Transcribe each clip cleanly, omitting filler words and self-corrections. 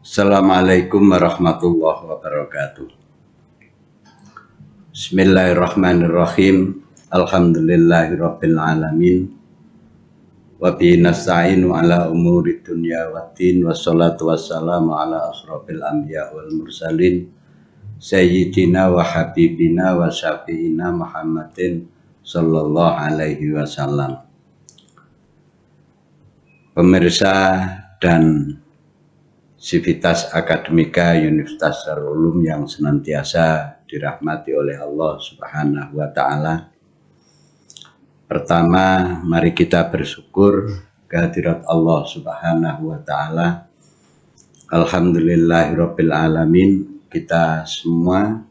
Assalamualaikum warahmatullahi wabarakatuh. Bismillahirrahmanirrahim. Alhamdulillahirabbil alamin. Wa bihi nasta'inu ala umuri dunya waddin. Wassalatu wassalamu ala asrofil anbiya wal mursalin sayyidina wa habibina wa syafi'ina Muhammadin sallallahu alaihi wasallam. Pemirsa dan Sivitas Akademika Universitas Darul Ulum yang senantiasa dirahmati oleh Allah Subhanahu wa Ta'ala. Pertama, mari kita bersyukur kehadirat Allah Subhanahu wa Ta'ala. Alhamdulillahirabbil alamin. Kita semua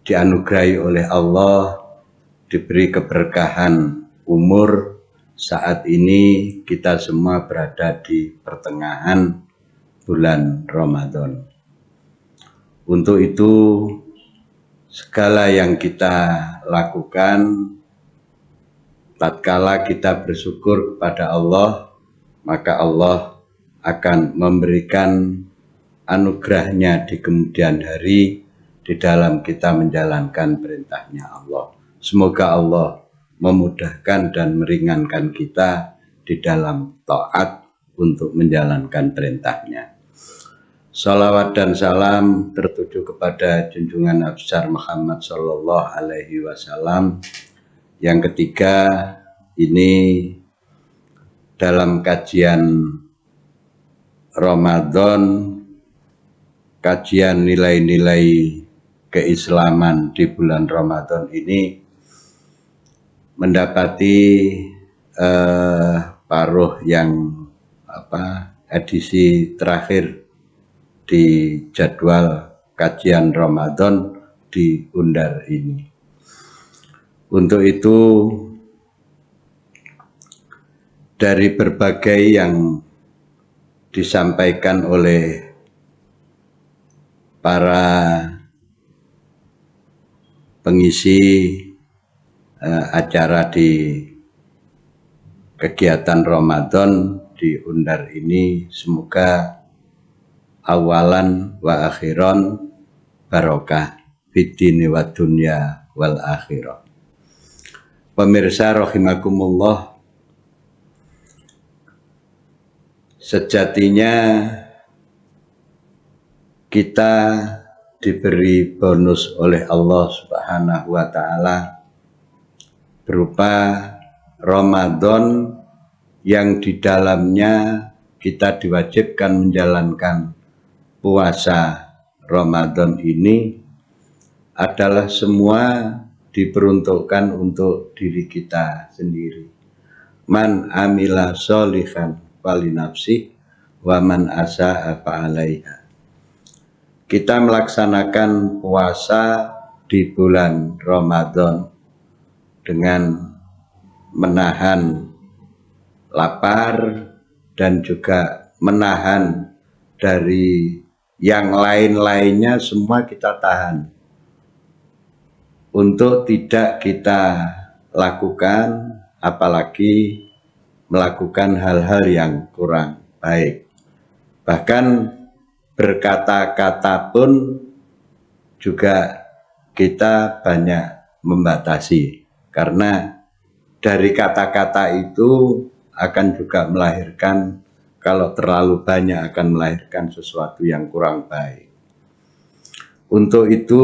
dianugerahi oleh Allah, diberi keberkahan umur. Saat ini kita semua berada di pertengahan bulan Ramadan. Untuk itu segala yang kita lakukan tatkala kita bersyukur kepada Allah, maka Allah akan memberikan anugerahnya di kemudian hari di dalam kita menjalankan perintahnya Allah. Semoga Allah memudahkan dan meringankan kita di dalam taat untuk menjalankan perintahnya. Salawat dan salam tertuju kepada junjungan Nabi besar Muhammad Sallallahu Alaihi Wasallam. Yang ketiga, ini dalam kajian Ramadan, kajian nilai-nilai keislaman di bulan Ramadan ini mendapati paruh yang edisi terakhir di jadwal kajian Ramadan di Undar ini. Untuk itu dari berbagai yang disampaikan oleh para pengisi acara di kegiatan Ramadan di Undar ini, semoga awalan wa akhiran barokah fiddini wa dunya wal akhirah. Pemirsa rahimakumullah, sejatinya kita diberi bonus oleh Allah Subhanahu wa Ta'ala berupa Ramadan yang di dalamnya kita diwajibkan menjalankan puasa Ramadan ini adalah semua diperuntukkan untuk diri kita sendiri. Man amila sholihan falinafsih wa man asa'a fa'alaiha. Kita melaksanakan puasa di bulan Ramadan dengan menahan lapar dan juga menahan dari yang lain-lainnya, semua kita tahan untuk tidak kita lakukan, apalagi melakukan hal-hal yang kurang baik. Bahkan berkata-kata pun juga kita banyak membatasi, karena dari kata-kata itu akan juga melahirkan, kalau terlalu banyak akan melahirkan sesuatu yang kurang baik. Untuk itu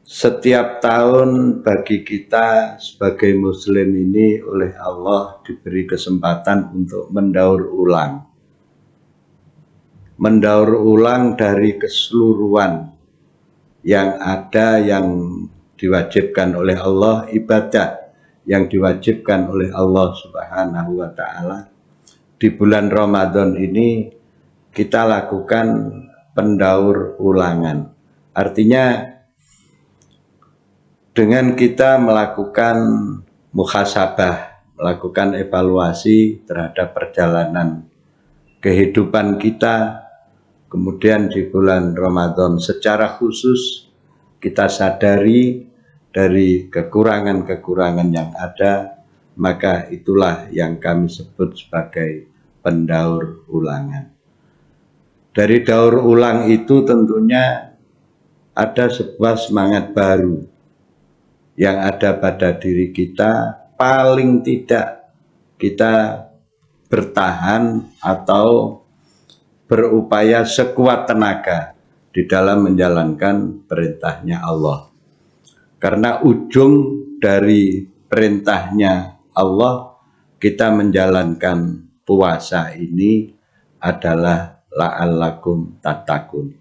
setiap tahun bagi kita sebagai muslim ini oleh Allah diberi kesempatan untuk mendaur ulang dari keseluruhan yang ada, yang diwajibkan oleh Allah, ibadah yang diwajibkan oleh Allah Subhanahu wa Ta'ala. Di bulan Ramadan ini kita lakukan pendaur ulangan. Artinya dengan kita melakukan muhasabah, melakukan evaluasi terhadap perjalanan kehidupan kita, kemudian di bulan Ramadan secara khusus kita sadari dari kekurangan-kekurangan yang ada, maka itulah yang kami sebut sebagai pendaur ulangan. Dari daur ulang itu tentunya ada sebuah semangat baru yang ada pada diri kita, paling tidak kita bertahan atau berupaya sekuat tenaga di dalam menjalankan perintahnya Allah. Karena ujung dari perintahnya Allah, kita menjalankan puasa ini adalah la'allakum tattaqun,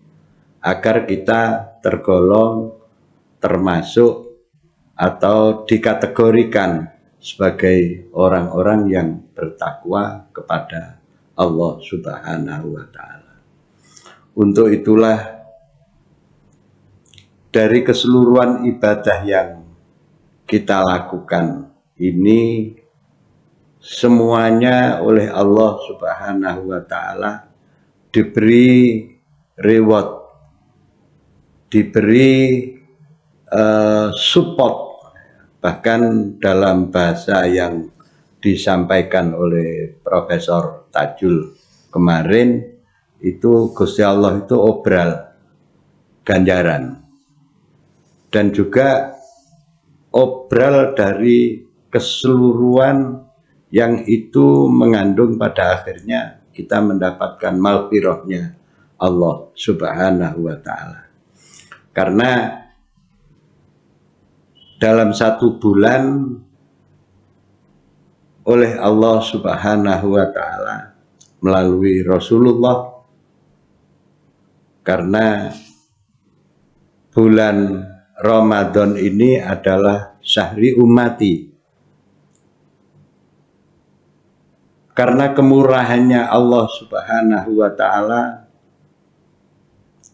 agar kita tergolong termasuk atau dikategorikan sebagai orang-orang yang bertakwa kepada Allah Subhanahu wa Ta'ala. Untuk itulah dari keseluruhan ibadah yang kita lakukan ini semuanya oleh Allah Subhanahu wa Ta'ala diberi reward, diberi support. Bahkan dalam bahasa yang disampaikan oleh Profesor Tajul kemarin, itu Gusti Allah itu obral ganjaran, dan juga obral dari keseluruhan yang itu mengandung pada akhirnya kita mendapatkan maghfirahnya Allah Subhanahu wa Ta'ala. Karena dalam satu bulan oleh Allah Subhanahu wa Ta'ala melalui Rasulullah, karena bulan Ramadan ini adalah syahri ummati. Karena kemurahannya Allah Subhanahu wa Ta'ala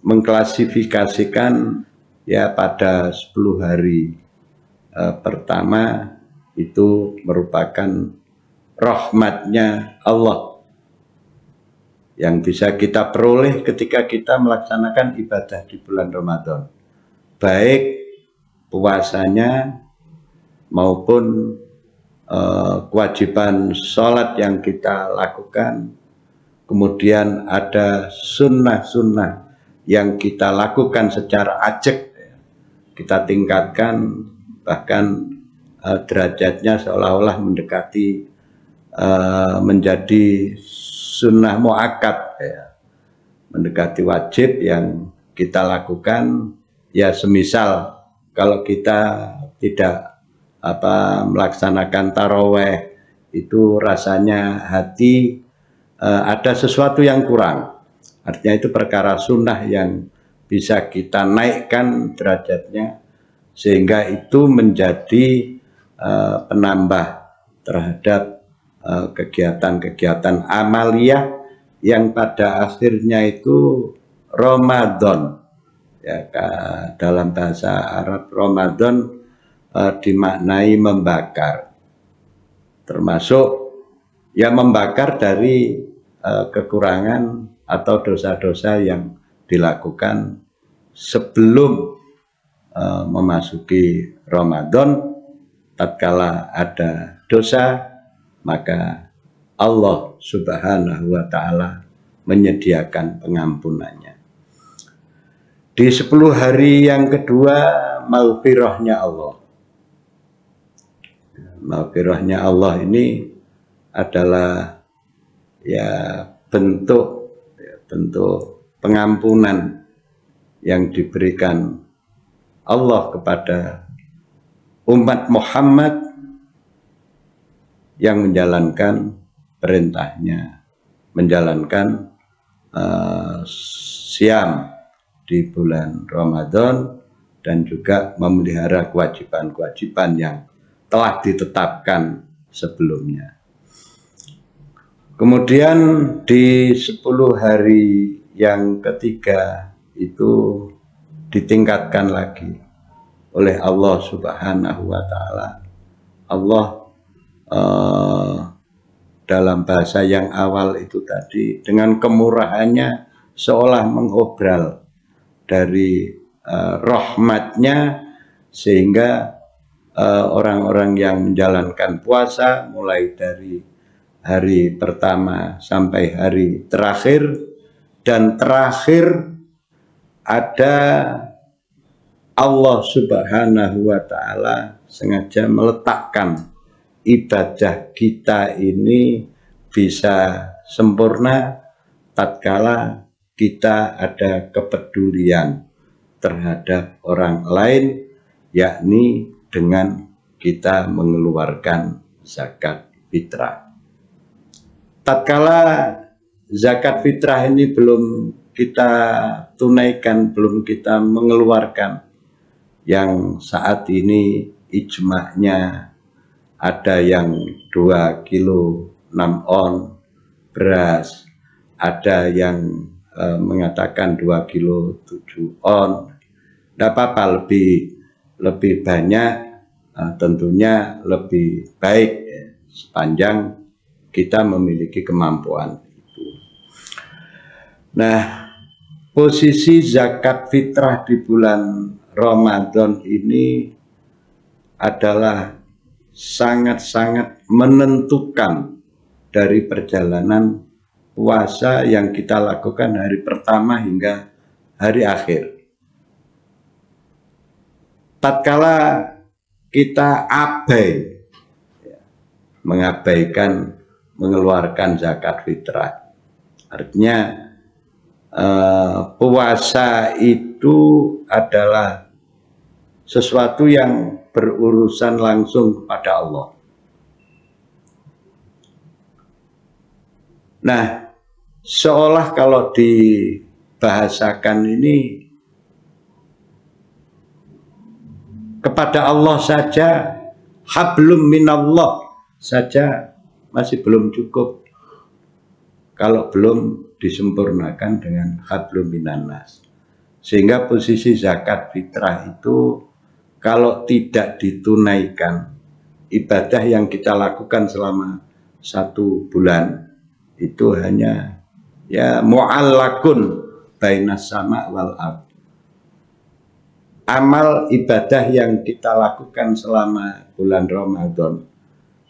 mengklasifikasikan ya pada 10 hari pertama itu merupakan rahmatnya Allah yang bisa kita peroleh ketika kita melaksanakan ibadah di bulan Ramadan, baik puasanya maupun kewajiban sholat yang kita lakukan, kemudian ada sunnah-sunnah yang kita lakukan secara ajak, kita tingkatkan, bahkan derajatnya seolah-olah mendekati menjadi sunnah muakkad, ya, mendekati wajib yang kita lakukan. Ya semisal kalau kita tidak melaksanakan taraweh, itu rasanya hati ada sesuatu yang kurang. Artinya itu perkara sunnah yang bisa kita naikkan derajatnya, sehingga itu menjadi penambah terhadap kegiatan-kegiatan amaliyah yang pada akhirnya itu Ramadan. Ya, dalam bahasa Arab Ramadan dimaknai membakar, termasuk ya membakar dari kekurangan atau dosa-dosa yang dilakukan sebelum memasuki Ramadan. Tatkala ada dosa, maka Allah Subhanahu wa Ta'ala menyediakan pengampunannya. Di 10 hari yang kedua, maghfirahnya Allah. Maghfirahnya Allah ini adalah ya bentuk pengampunan yang diberikan Allah kepada umat Muhammad yang menjalankan perintahnya, menjalankan siam di bulan Ramadan, dan juga memelihara kewajiban-kewajiban yang telah ditetapkan sebelumnya. Kemudian di 10 hari yang ketiga itu ditingkatkan lagi oleh Allah Subhanahu wa Ta'ala. Allah dalam bahasa yang awal itu tadi dengan kemurahannya seolah mengobral dari rahmatnya, sehingga orang-orang yang menjalankan puasa mulai dari hari pertama sampai hari terakhir, dan terakhir ada Allah Subhanahu wa Ta'ala sengaja meletakkan ibadah kita ini bisa sempurna tatkala kita ada kepedulian terhadap orang lain, yakni dengan kita mengeluarkan zakat fitrah. Tatkala zakat fitrah ini belum kita tunaikan, belum kita mengeluarkan, yang saat ini ijma'nya ada yang 2 kilo 6 on beras, ada yang mengatakan 2 kilo 7 on. Tidak apa-apa, lebih banyak, tentunya lebih baik sepanjang kita memiliki kemampuan itu. Nah, posisi zakat fitrah di bulan Ramadan ini adalah sangat-sangat menentukan dari perjalanan puasa yang kita lakukan hari pertama hingga hari akhir. Tatkala kita mengabaikan mengeluarkan zakat fitrah, artinya puasa itu adalah sesuatu yang berurusan langsung kepada Allah. Nah, seolah kalau dibahasakan ini kepada Allah saja, hablum minallah saja masih belum cukup kalau belum disempurnakan dengan hablum minannas. Sehingga posisi zakat fitrah itu kalau tidak ditunaikan, ibadah yang kita lakukan selama 1 bulan itu hanya ya mu'allakun bainas sama wal ard. Amal ibadah yang kita lakukan selama bulan Ramadan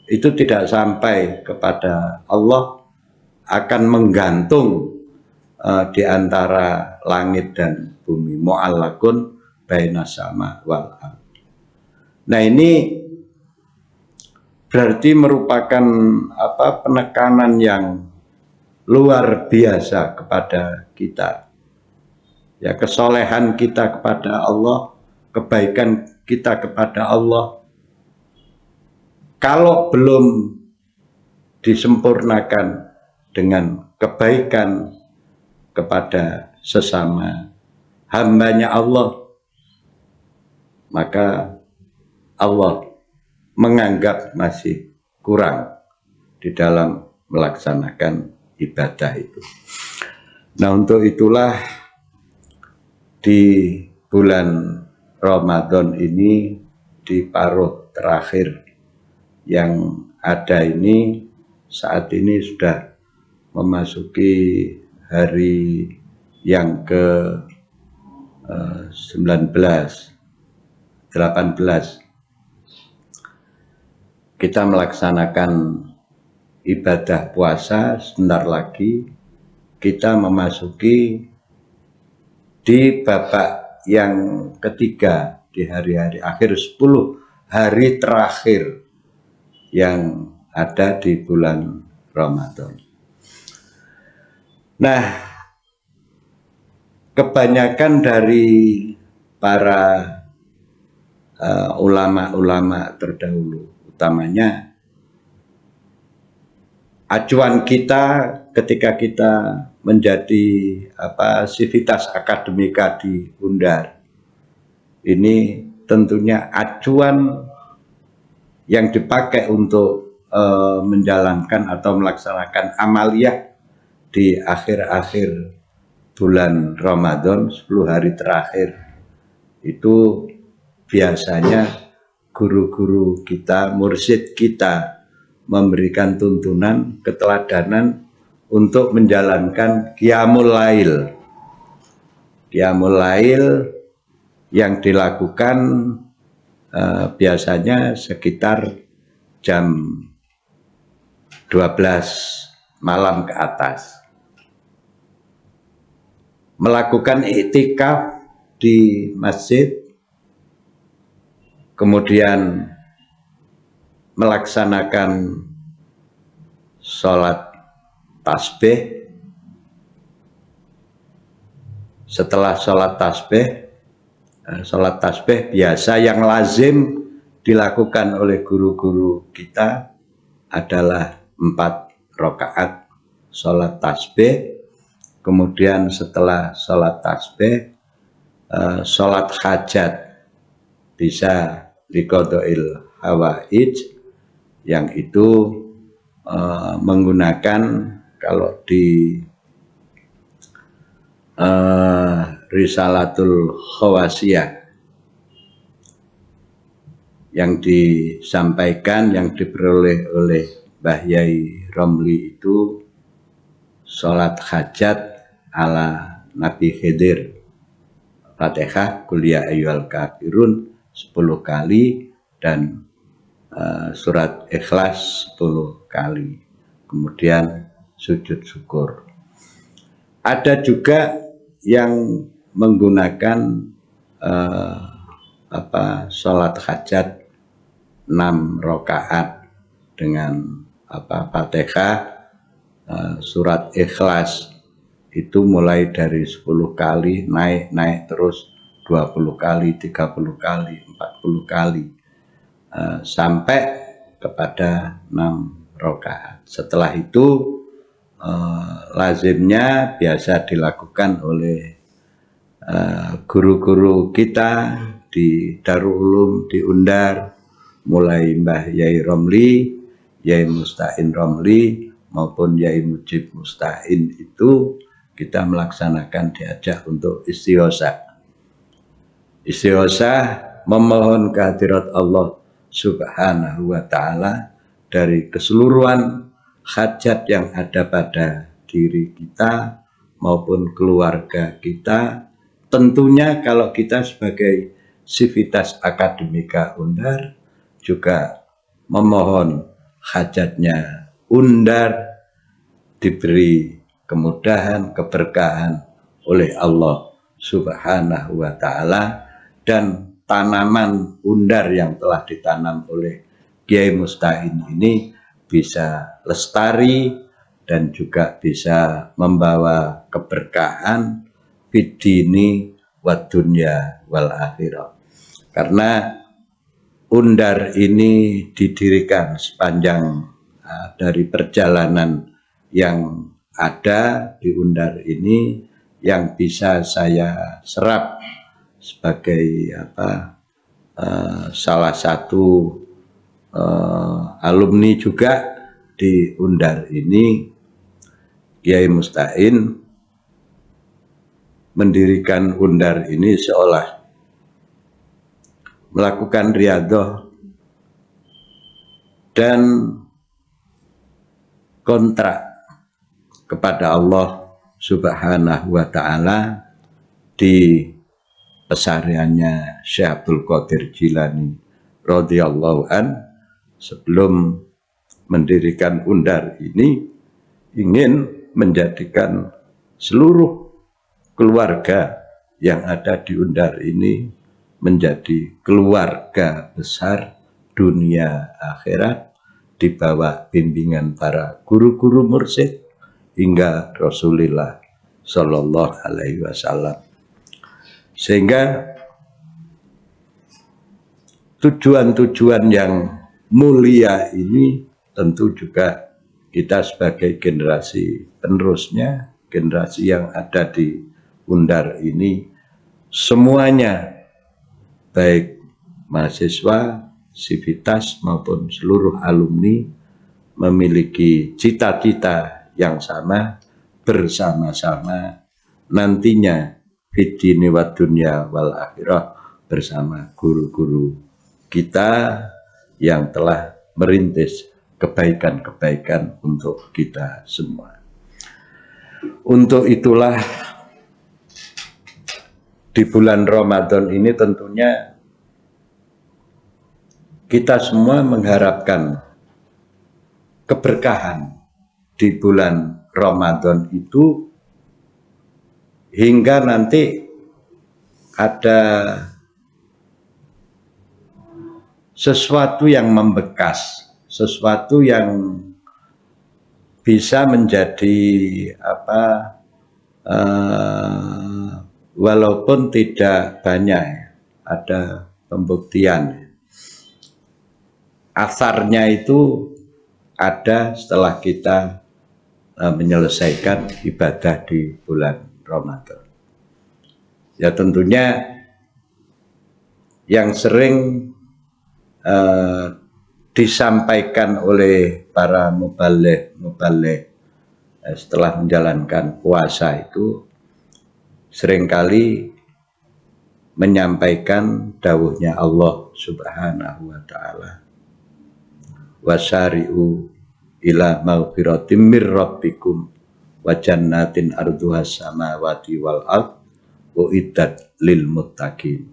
itu tidak sampai kepada Allah, akan menggantung di antara langit dan bumi, mu'allakun bainas sama wal ard. Nah, ini berarti merupakan penekanan yang luar biasa kepada kita. Ya, kesolehan kita kepada Allah, kebaikan kita kepada Allah, kalau belum disempurnakan dengan kebaikan kepada sesama hambanya Allah, maka Allah menganggap masih kurang di dalam melaksanakan ibadah itu. Nah, untuk itulah di bulan Ramadan ini, di paruh terakhir yang ada ini, saat ini sudah memasuki hari yang ke 18. Kita melaksanakan ibadah puasa. Sebentar lagi kita memasuki di babak yang ketiga, di hari-hari akhir, 10 hari terakhir yang ada di bulan Ramadan. Nah, kebanyakan dari para ulama-ulama terdahulu, utamanya acuan kita ketika kita menjadi sivitas akademika di Undar, ini tentunya acuan yang dipakai untuk menjalankan atau melaksanakan amaliyah di akhir-akhir bulan Ramadan, 10 hari terakhir. Itu biasanya guru-guru kita, mursyid kita memberikan tuntunan, keteladanan untuk menjalankan Qiyamul Lail. Qiyamul Lail yang dilakukan biasanya sekitar jam 12 malam ke atas. Melakukan iktikaf di masjid, kemudian melaksanakan sholat tasbih. Setelah sholat tasbih biasa yang lazim dilakukan oleh guru-guru kita adalah 4 rakaat sholat tasbih. Kemudian setelah sholat tasbih, sholat hajat bisa liqada'il hawaij, yang itu menggunakan, kalau di Risalatul Khawasiyah yang disampaikan, yang diperoleh oleh Mbah Yai Romli, itu sholat hajat ala Nabi Khidir, Fatihah, Qul ya ayyuhal kafirun 10 kali, dan surat Ikhlas 10 kali. Kemudian sujud syukur. Ada juga yang menggunakan sholat hajat 6 rakaat dengan Fatihah, surat Ikhlas, itu mulai dari 10 kali naik terus 20 kali, 30 kali, 40 kali, sampai kepada 6 rakaat. Setelah itu lazimnya biasa dilakukan oleh guru-guru kita di Darul Ulum di Undar, mulai Mbah Yai Romli, Yai Musta'in Romli maupun Yai Mujib Musta'in, itu kita melaksanakan, diajak untuk istighosah. Istighosah memohon kehadirat Allah Subhanahu wa ta'ala dari keseluruhan hajat yang ada pada diri kita maupun keluarga kita. Tentunya kalau kita sebagai Sivitas Akademika Undar juga memohon hajatnya Undar diberi kemudahan, keberkahan oleh Allah Subhanahu wa ta'ala, dan tanaman Undar yang telah ditanam oleh Kiai Musta'in ini bisa lestari dan juga bisa membawa keberkahan fid-dini wad dunya wal akhirah. Karena Undar ini didirikan sepanjang dari perjalanan yang ada di Undar ini, yang bisa saya serap sebagai salah satu alumni juga di Undar ini. Kiai Musta'in mendirikan Undar ini seolah melakukan riyadhah dan kontrak kepada Allah Subhanahu wa ta'ala di pesariannya Syekh Abdul Qadir Jilani radhiyallahu an. Sebelum mendirikan Undar ini, ingin menjadikan seluruh keluarga yang ada di Undar ini menjadi keluarga besar dunia akhirat, di bawah bimbingan para guru-guru mursyid hingga Rasulullah Shallallahu Alaihi Wasallam. Sehingga tujuan-tujuan yang mulia ini tentu juga kita sebagai generasi penerusnya, generasi yang ada di Undar ini, semuanya baik mahasiswa, sivitas maupun seluruh alumni memiliki cita-cita yang sama, bersama-sama nantinya fid-dini wad dunya wal akhirah bersama guru-guru kita yang telah merintis kebaikan-kebaikan untuk kita semua. Untuk itulah di bulan Ramadan ini tentunya kita semua mengharapkan keberkahan di bulan Ramadan itu hingga nanti ada sesuatu yang membekas, sesuatu yang bisa menjadi walaupun tidak banyak ada pembuktian. Asarnya itu ada setelah kita menyelesaikan ibadah di bulan Ramadan. Ya tentunya yang sering disampaikan oleh para mubaligh setelah menjalankan puasa itu seringkali menyampaikan dawuhnya Allah Subhanahu wa taala, wasari'u ila maghfiratim mir rabbikum wa jannatin arduhas samawati wal ard uiddat lil muttaqin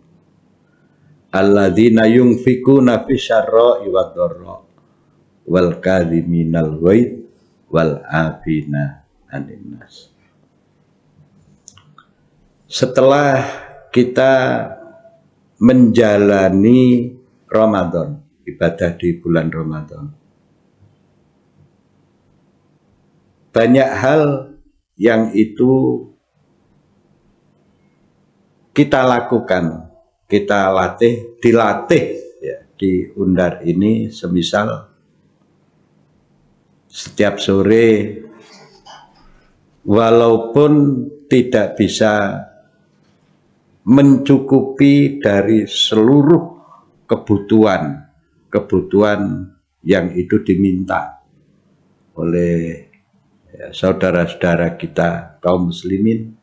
alladzina yunfikuna fis syarra'i wad dharra wal kadhiminal ghaidz wal afina 'anil nas. Setelah kita menjalani Ramadan, ibadah di bulan Ramadan, banyak hal yang itu kita lakukan, kita dilatih ya, di Undar ini. Semisal setiap sore walaupun tidak bisa mencukupi dari seluruh kebutuhan yang itu diminta oleh saudara-saudara kita kaum muslimin,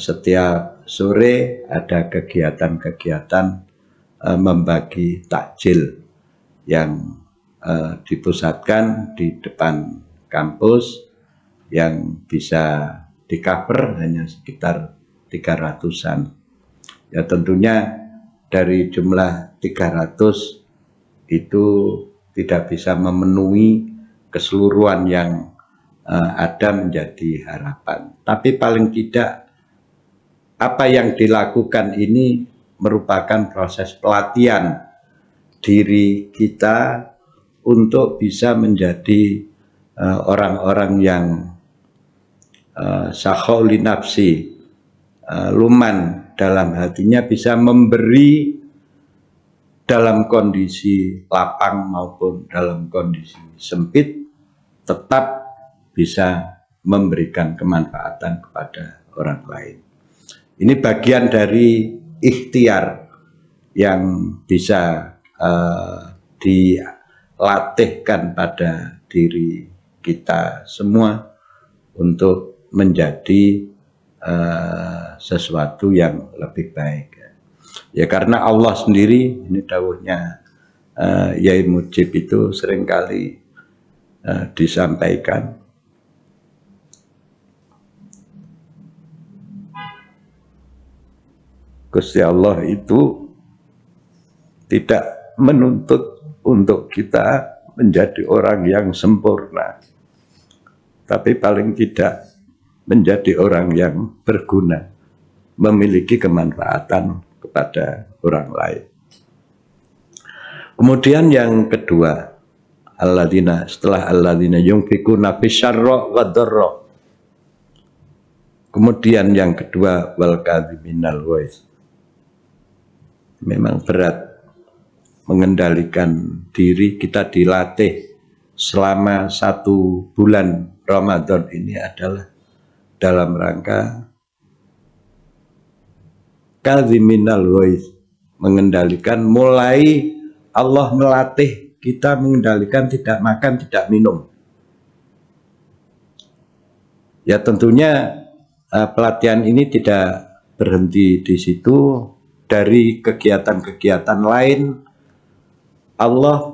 setiap sore ada kegiatan-kegiatan membagi takjil yang dipusatkan di depan kampus yang bisa di-cover hanya sekitar 300-an. Ya tentunya dari jumlah 300 itu tidak bisa memenuhi keseluruhan yang ada menjadi harapan. Tapi paling tidak apa yang dilakukan ini merupakan proses pelatihan diri kita untuk bisa menjadi orang-orang yang sakhauli nafsi, luman dalam hatinya, bisa memberi dalam kondisi lapang maupun dalam kondisi sempit, tetap bisa memberikan kemanfaatan kepada orang lain. Ini bagian dari ikhtiar yang bisa dilatihkan pada diri kita semua untuk menjadi sesuatu yang lebih baik. Ya karena Allah sendiri, ini dawuhnya Yai Mujib itu seringkali disampaikan, Gusti Allah itu tidak menuntut untuk kita menjadi orang yang sempurna, tapi paling tidak menjadi orang yang berguna, memiliki kemanfaatan kepada orang lain. Kemudian yang kedua, alladzina, setelah alladzina yunfikuna fisyarra wa dharra. Kemudian yang kedua, wal kadhiminal ghaidz. Memang berat mengendalikan diri. Kita dilatih selama 1 bulan Ramadan ini adalah dalam rangka kadhiminal ghaidz, mengendalikan, mulai Allah melatih kita mengendalikan tidak makan, tidak minum. Ya tentunya pelatihan ini tidak berhenti di situ. Dari kegiatan-kegiatan lain, Allah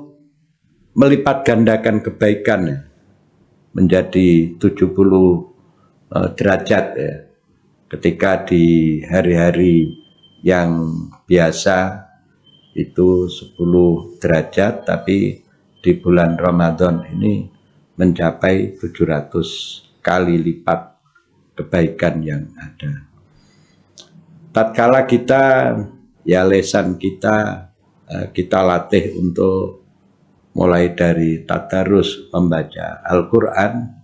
melipat gandakan kebaikan menjadi 70 derajat ya. Ketika di hari-hari yang biasa itu 10 derajat, tapi di bulan Ramadan ini mencapai 700 kali lipat kebaikan yang ada. Tatkala kita, ya lesan kita latih untuk mulai dari tadarus membaca Al-Quran,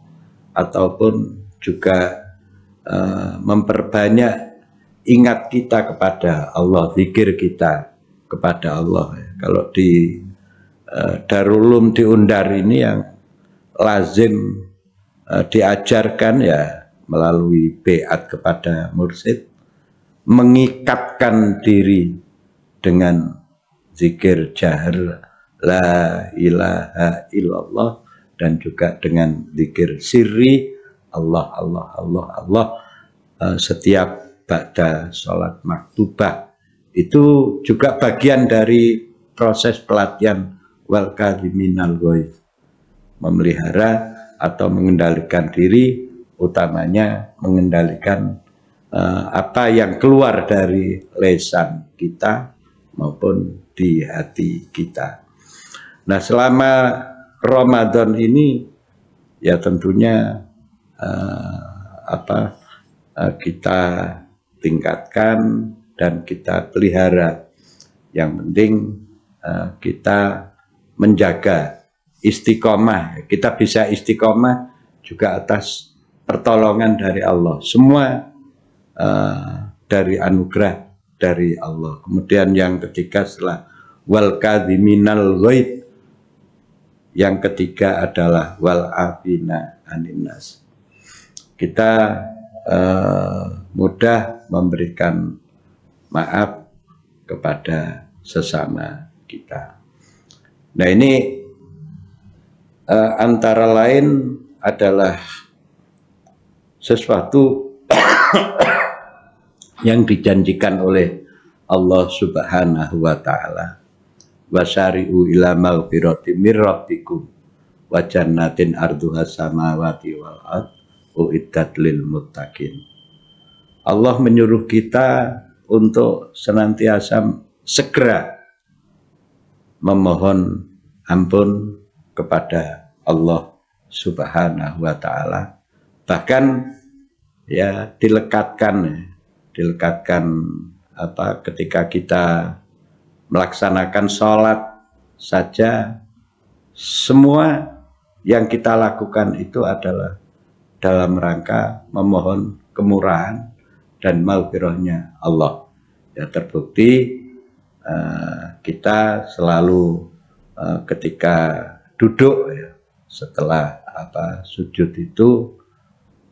ataupun juga memperbanyak ingat kita kepada Allah, zikir kita kepada Allah. Kalau di Darul Ulum di Undar ini yang lazim diajarkan ya melalui beat kepada mursyid, mengikatkan diri dengan zikir jahar la ilaha illallah, dan juga dengan zikir sirri Allah Allah Allah Allah setiap ba'da sholat maktubah. Itu juga bagian dari proses pelatihan wal kadhiminal ghaidh, memelihara atau mengendalikan diri, utamanya mengendalikan apa yang keluar dari lisan kita maupun di hati kita. Nah, selama Ramadan ini ya tentunya kita tingkatkan dan kita pelihara. Yang penting kita menjaga istiqomah. Kita bisa istiqomah juga atas pertolongan dari Allah. Semua dari anugerah dari Allah. Kemudian yang ketiga setelah wal kadhiminal ghaidh, yang ketiga adalah wal afina aninnas. Kita mudah memberikan maaf kepada sesama kita. Nah, ini antara lain adalah sesuatu yang dijanjikan oleh Allah Subhanahu wa Ta'ala. Wasari'u ila maghfirati mir rabbikum wa jannatin arduha samawati wal ard uiddat lil muttaqin. Allah menyuruh kita untuk senantiasa segera memohon ampun kepada Allah Subhanahu wa Ta'ala. Bahkan ya dilekatkan ketika kita melaksanakan sholat saja, semua yang kita lakukan itu adalah dalam rangka memohon kemurahan dan maghfirahnya Allah. Ya, terbukti kita selalu ketika duduk ya, setelah sujud itu,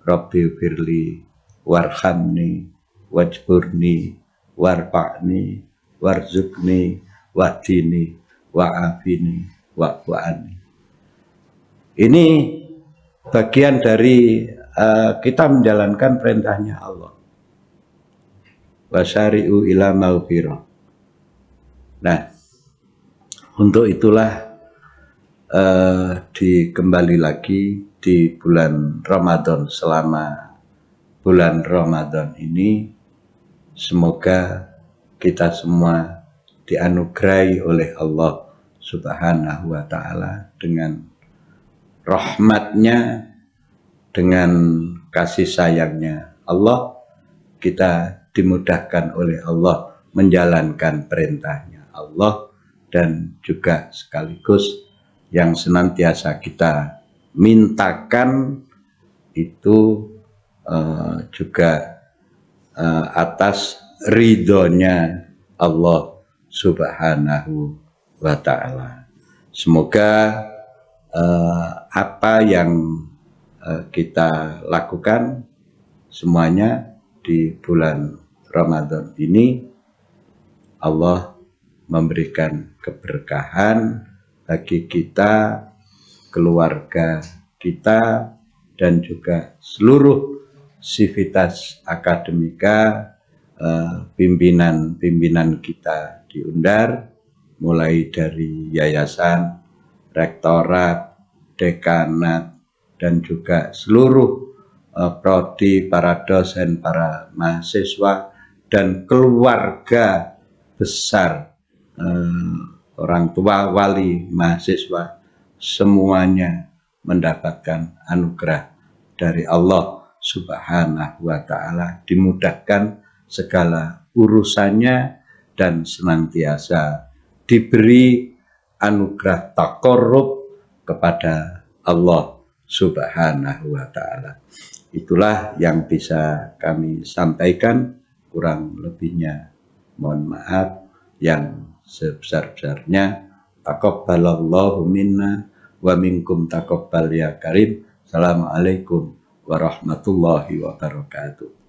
Rabbi firli warhamni wajburni warfa'ni warzukni wahdini wa'afini wa'fu'ani. Ini bagian dari kita menjalankan perintahnya Allah. Wasari'u ila maghfirah. Nah, untuk itulah kembali lagi di bulan Ramadan, selama bulan Ramadan ini semoga kita semua dianugerahi oleh Allah Subhanahu wa Ta'ala dengan rahmatnya, dengan kasih sayangnya Allah, kita dimudahkan oleh Allah menjalankan perintahnya Allah, dan juga sekaligus yang senantiasa kita mintakan itu juga atas ridhonya Allah Subhanahu wa Ta'ala. Semoga apa yang kita lakukan semuanya di bulan Ramadan ini, Allah memberikan keberkahan bagi kita, keluarga kita, dan juga seluruh sivitas akademika, pimpinan-pimpinan kita di Undar, mulai dari yayasan, rektorat, dekanat, dan juga seluruh prodi, para dosen, para mahasiswa, dan keluarga besar, orang tua, wali, mahasiswa, semuanya mendapatkan anugerah dari Allah Subhanahu wa Ta'ala, dimudahkan segala urusannya dan senantiasa diberi anugerah takorub kepada Allah Subhanahu wa Ta'ala. Itulah yang bisa kami sampaikan, kurang lebihnya mohon maaf. Yang sebesar-besarnya, taqabbalallahu minna wa minkum taqabbal ya karim. Assalamualaikum warahmatullahi wabarakatuh.